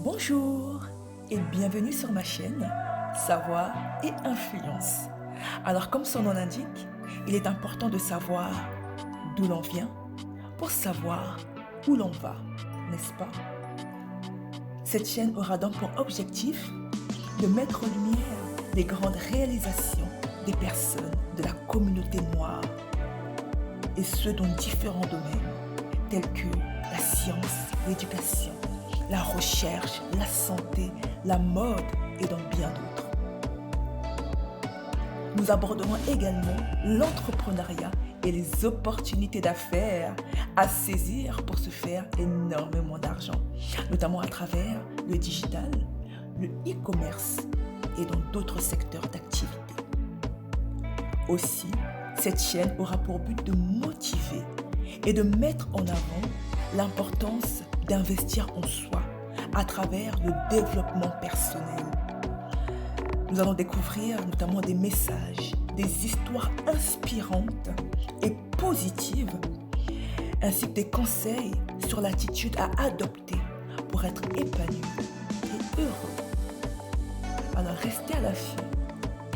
Bonjour et bienvenue sur ma chaîne Savoir et Influence. Alors comme son nom l'indique, il est important de savoir d'où l'on vient pour savoir où l'on va, n'est-ce pas? Cette chaîne aura donc pour objectif de mettre en lumière les grandes réalisations des personnes de la communauté noire et ce dans différents domaines tels que la science, l'éducation, la recherche, la santé, la mode et dans bien d'autres. Nous aborderons également l'entrepreneuriat et les opportunités d'affaires à saisir pour se faire énormément d'argent, notamment à travers le digital, le e-commerce et dans d'autres secteurs d'activité. Aussi, cette chaîne aura pour but de motiver et de mettre en avant l'importance d'investir en soi à travers le développement personnel. Nous allons découvrir notamment des messages, des histoires inspirantes et positives, ainsi que des conseils sur l'attitude à adopter pour être épanoui et heureux. Alors restez à l'affût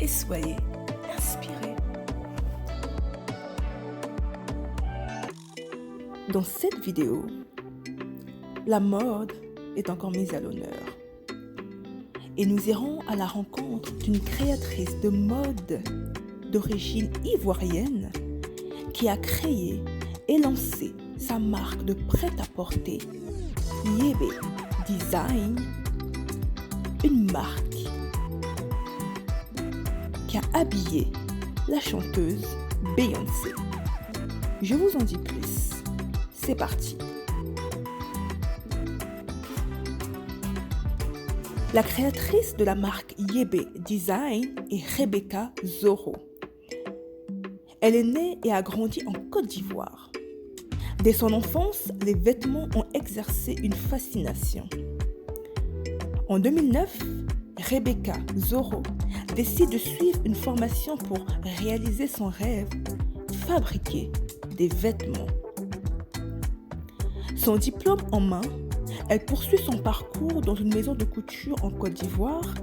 et soyez inspirés. Dans cette vidéo, la mode est encore mise à l'honneur. Et nous irons à la rencontre d'une créatrice de mode d'origine ivoirienne qui a créé et lancé sa marque de prêt-à-porter Yébé Design, une marque qui a habillé la chanteuse Beyoncé. Je vous en dis plus. C'est parti. La créatrice de la marque Yébé Design est Rebecca Zoro. Elle est née et a grandi en Côte d'Ivoire. Dès son enfance, les vêtements ont exercé une fascination. En 2009, Rebecca Zoro décide de suivre une formation pour réaliser son rêve, fabriquer des vêtements. Son diplôme en main, elle poursuit son parcours dans une maison de couture en Côte d'Ivoire,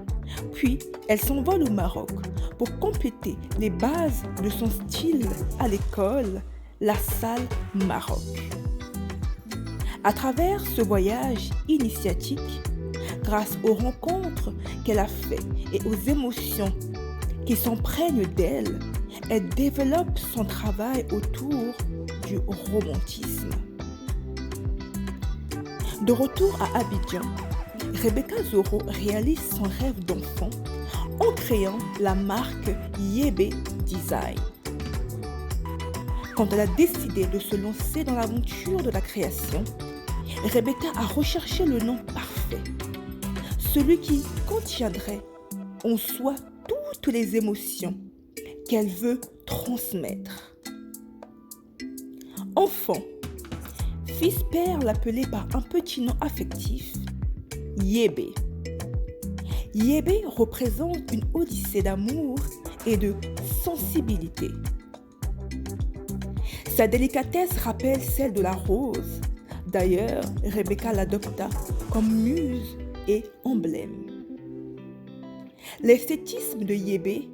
puis elle s'envole au Maroc pour compléter les bases de son style à l'école, la Salle Maroc. À travers ce voyage initiatique, grâce aux rencontres qu'elle a faites et aux émotions qui s'emprègnent d'elle, elle développe son travail autour du romantisme. De retour à Abidjan, Rebecca Zoro réalise son rêve d'enfant en créant la marque Yébé Design. Quand elle a décidé de se lancer dans l'aventure de la création, Rebecca a recherché le nom parfait, celui qui contiendrait en soi toutes les émotions qu'elle veut transmettre. Enfant, fils-père l'appelait par un petit nom affectif, Yébé. Yébé représente une odyssée d'amour et de sensibilité. Sa délicatesse rappelle celle de la rose. D'ailleurs, Rebecca l'adopta comme muse et emblème. L'esthétisme de Yébé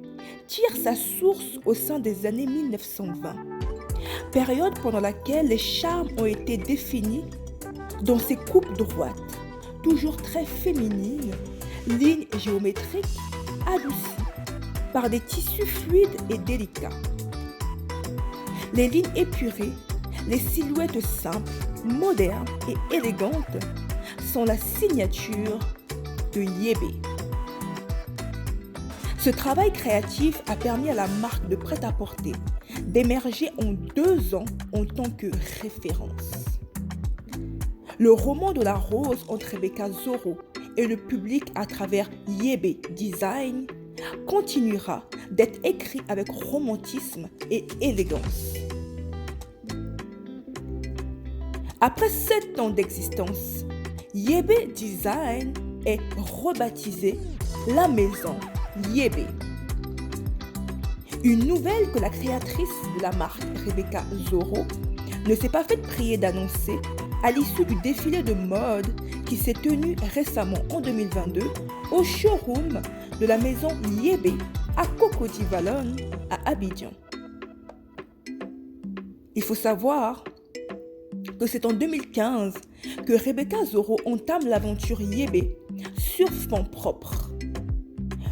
tire sa source au sein des années 1920. Période pendant laquelle les charmes ont été définis dans ses coupes droites, toujours très féminines, lignes géométriques adoucies par des tissus fluides et délicats. Les lignes épurées, les silhouettes simples, modernes et élégantes sont la signature de Yébé. Ce travail créatif a permis à la marque de prêt-à-porter d'émerger en 2 ans en tant que référence. Le roman de la rose entre Rebecca Zoro et le public à travers Yébé Design continuera d'être écrit avec romantisme et élégance. Après 7 ans d'existence, Yébé Design est rebaptisé la maison Yébé. Une nouvelle que la créatrice de la marque, Rebecca Zoro, ne s'est pas faite prier d'annoncer à l'issue du défilé de mode qui s'est tenu récemment en 2022 au showroom de la maison Yébé à Cocody Vallon à Abidjan. Il faut savoir que c'est en 2015 que Rebecca Zoro entame l'aventure Yébé sur fonds propres,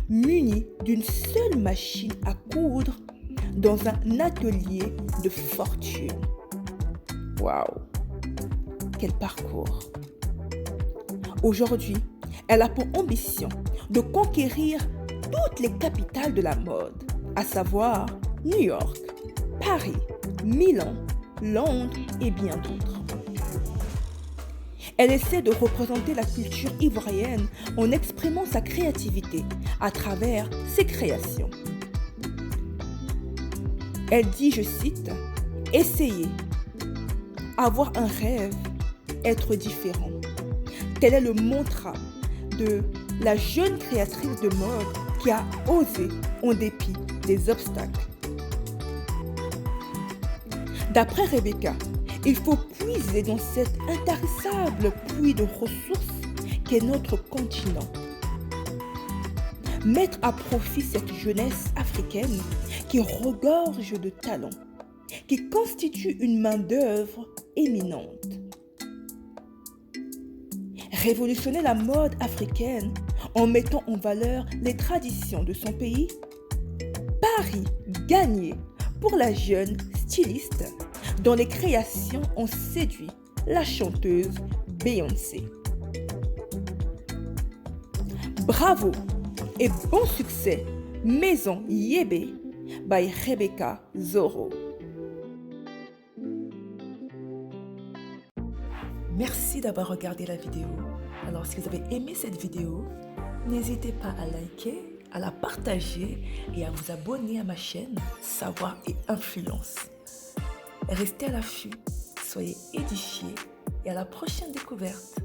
munie d'une seule machine à coudre dans un atelier de fortune. Waouh! Quel parcours! Aujourd'hui, elle a pour ambition de conquérir toutes les capitales de la mode, à savoir New York, Paris, Milan, Londres et bien d'autres. Elle essaie de représenter la culture ivoirienne en exprimant sa créativité à travers ses créations. Elle dit, je cite, « Essayer, avoir un rêve, être différent. » Tel est le mantra de la jeune créatrice de mode qui a osé en dépit des obstacles. D'après Rebecca, il faut puiser dans cet intarissable puits de ressources qu'est notre continent. Mettre à profit cette jeunesse africaine qui regorge de talents, qui constitue une main-d'œuvre éminente. Révolutionner la mode africaine en mettant en valeur les traditions de son pays. Pari gagné pour la jeune styliste dont les créations ont séduit la chanteuse Beyoncé. Bravo et bon succès, Maison Yébé by Rebecca Zoro. Merci d'avoir regardé la vidéo. Alors, si vous avez aimé cette vidéo, n'hésitez pas à liker, à la partager et à vous abonner à ma chaîne Savoir et Influence. Restez à l'affût, soyez édifiés et à la prochaine découverte.